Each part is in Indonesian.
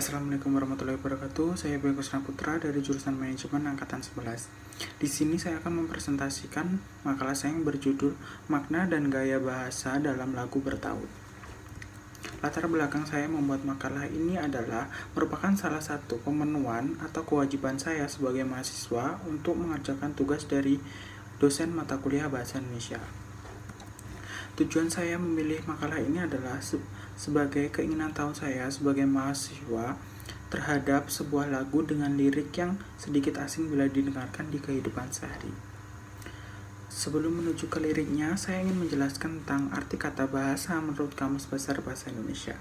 Assalamualaikum warahmatullahi wabarakatuh. Saya Bagus Putra dari jurusan Manajemen Angkatan 11. Di sini saya akan mempresentasikan makalah saya yang berjudul Makna dan Gaya Bahasa dalam Lagu Bertaut. Latar belakang saya membuat makalah ini adalah merupakan salah satu pemenuhan atau kewajiban saya sebagai mahasiswa untuk mengerjakan tugas dari dosen mata kuliah Bahasa Indonesia. Tujuan saya memilih makalah ini adalah sebagai keinginan tahu saya sebagai mahasiswa terhadap sebuah lagu dengan lirik yang sedikit asing bila didengarkan di kehidupan sehari. Sebelum menuju ke liriknya, saya ingin menjelaskan tentang arti kata bahasa menurut Kamus Besar Bahasa Indonesia,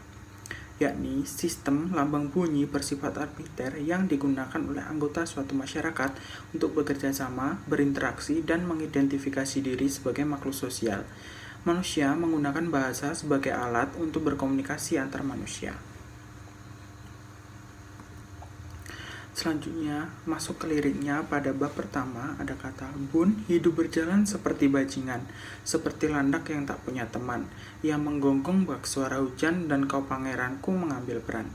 yakni sistem lambang bunyi bersifat arbiter yang digunakan oleh anggota suatu masyarakat untuk bekerja sama, berinteraksi, dan mengidentifikasi diri sebagai makhluk sosial. Manusia menggunakan bahasa sebagai alat untuk berkomunikasi antar manusia. Selanjutnya, masuk ke liriknya. Pada bab pertama ada kata, "Bun, hidup berjalan seperti bajingan, seperti landak yang tak punya teman. Ia menggonggong bak suara hujan dan kau pangeranku mengambil peran."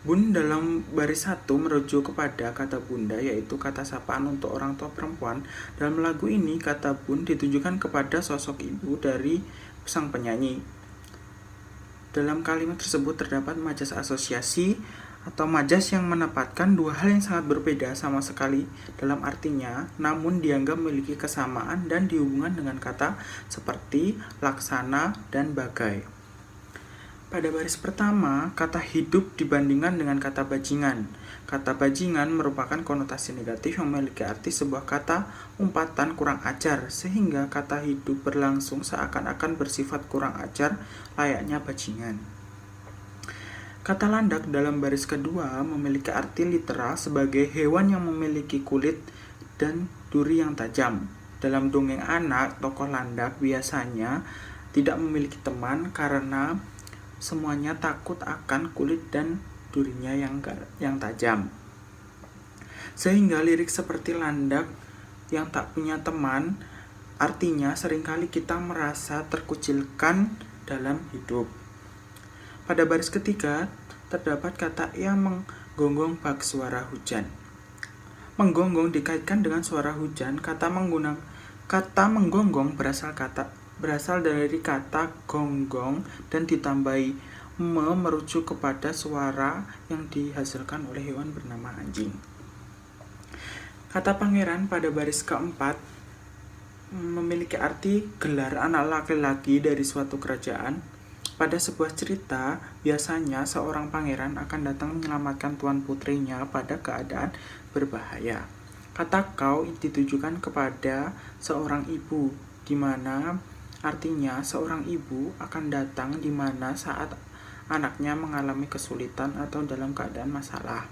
Bun dalam baris 1 merujuk kepada kata bunda, yaitu kata sapaan untuk orang tua perempuan. Dalam lagu ini, kata bun ditujukan kepada sosok ibu dari sang penyanyi. Dalam kalimat tersebut terdapat majas asosiasi atau majas yang menempatkan dua hal yang sangat berbeda sama sekali dalam artinya, namun dianggap memiliki kesamaan dan dihubungkan dengan kata seperti laksana dan bagai. Pada baris pertama, kata hidup dibandingkan dengan kata bajingan. Kata bajingan merupakan konotasi negatif yang memiliki arti sebuah kata umpatan kurang ajar, sehingga kata hidup berlangsung seakan-akan bersifat kurang ajar layaknya bajingan. Kata landak dalam baris kedua memiliki arti literal sebagai hewan yang memiliki kulit dan duri yang tajam. Dalam dongeng anak, tokoh landak biasanya tidak memiliki teman karena semuanya takut akan kulit dan durinya yang tajam. Sehingga lirik seperti landak yang tak punya teman artinya seringkali kita merasa terkucilkan dalam hidup. Pada baris ketiga terdapat kata ia menggonggong bak suara hujan. Menggonggong dikaitkan dengan suara hujan. Kata menggonggong berasal dari kata gonggong dan ditambahi merujuk kepada suara yang dihasilkan oleh hewan bernama anjing. Kata pangeran pada baris keempat memiliki arti gelar anak laki-laki dari suatu kerajaan. Pada sebuah cerita, biasanya seorang pangeran akan datang menyelamatkan tuan putrinya pada keadaan berbahaya. Kata kau ditujukan kepada seorang ibu, di mana artinya seorang ibu akan datang di mana saat anaknya mengalami kesulitan atau dalam keadaan masalah.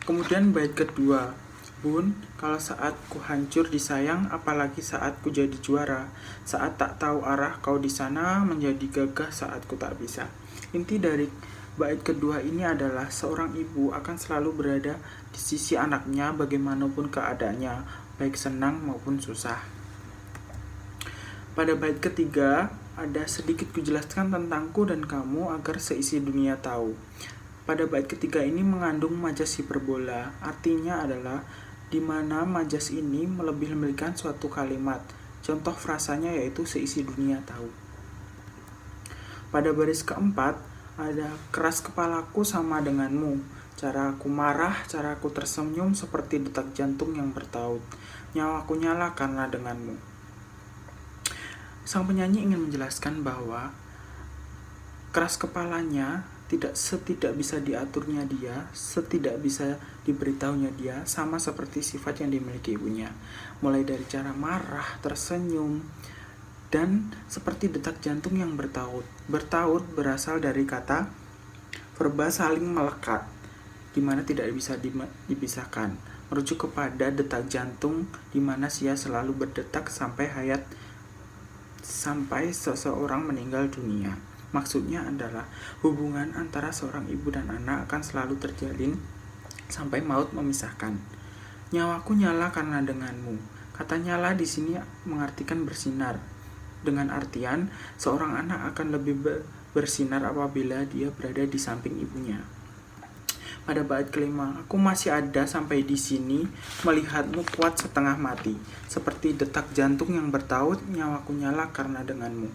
Kemudian bait kedua, Bun, kalau saat ku hancur disayang, apalagi saat ku jadi juara. Saat tak tahu arah kau di sana, menjadi gagah saat ku tak bisa. Inti dari bait kedua ini adalah seorang ibu akan selalu berada di sisi anaknya bagaimanapun keadaannya, baik senang maupun susah. Pada bait ketiga, ada sedikit kujelaskan tentangku dan kamu agar seisi dunia tahu. Pada bait ketiga ini mengandung majas hiperbola, artinya adalah di mana majas ini melebih-lebihkan suatu kalimat. Contoh frasanya yaitu seisi dunia tahu. Pada baris keempat, ada keras kepalaku sama denganmu. Cara aku marah, cara aku tersenyum seperti detak jantung yang bertaut. Nyawaku nyala karena denganmu. Sang penyanyi ingin menjelaskan bahwa keras kepalanya tidak bisa diaturnya dia, tidak bisa diberitahunya dia, sama seperti sifat yang dimiliki ibunya. Mulai dari cara marah, tersenyum, dan seperti detak jantung yang bertaut. Bertaut berasal dari kata verba saling melekat, di mana tidak bisa dipisahkan, merujuk kepada detak jantung di mana sia selalu berdetak sampai seseorang meninggal dunia. Maksudnya adalah hubungan antara seorang ibu dan anak akan selalu terjalin sampai maut memisahkan. Nyawaku nyala karena denganmu. Kata nyala di sini mengartikan bersinar. Dengan artian seorang anak akan lebih bersinar apabila dia berada di samping ibunya. Pada bait kelima, aku masih ada sampai di sini, melihatmu kuat setengah mati, seperti detak jantung yang bertaut, nyawaku nyala karena denganmu.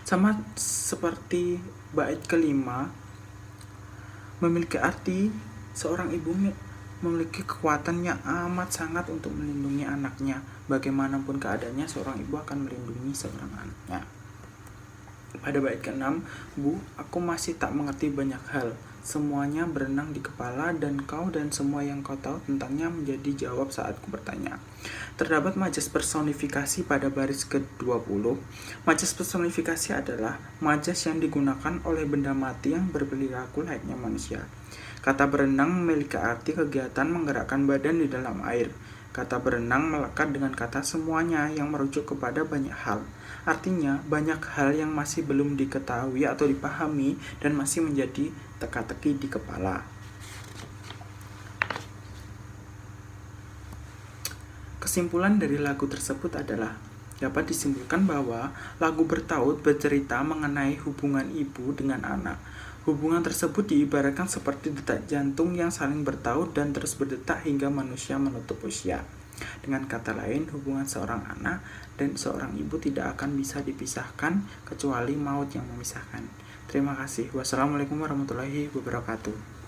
Sama seperti bait kelima, memiliki arti seorang ibu memiliki kekuatan yang amat sangat untuk melindungi anaknya. Bagaimanapun keadaannya, seorang ibu akan melindungi seorang anaknya. Pada bait ke-6, Bu, aku masih tak mengerti banyak hal. Semuanya berenang di kepala, dan kau dan semua yang kau tahu tentangnya menjadi jawab saat ku bertanya. Terdapat majas personifikasi pada baris ke-20. Majas personifikasi adalah majas yang digunakan oleh benda mati yang berperilaku layaknya manusia. Kata berenang memiliki arti kegiatan menggerakkan badan di dalam air. Kata berenang melekat dengan kata semuanya yang merujuk kepada banyak hal. Artinya, banyak hal yang masih belum diketahui atau dipahami dan masih menjadi teka-teki di kepala. Kesimpulan dari lagu tersebut adalah dapat disimpulkan bahwa lagu bertaut bercerita mengenai hubungan ibu dengan anak. Hubungan tersebut diibaratkan seperti detak jantung yang saling bertaut dan terus berdetak hingga manusia menutup usia. Dengan kata lain, hubungan seorang anak dan seorang ibu tidak akan bisa dipisahkan kecuali maut yang memisahkan. Terima kasih. Wassalamualaikum warahmatullahi wabarakatuh.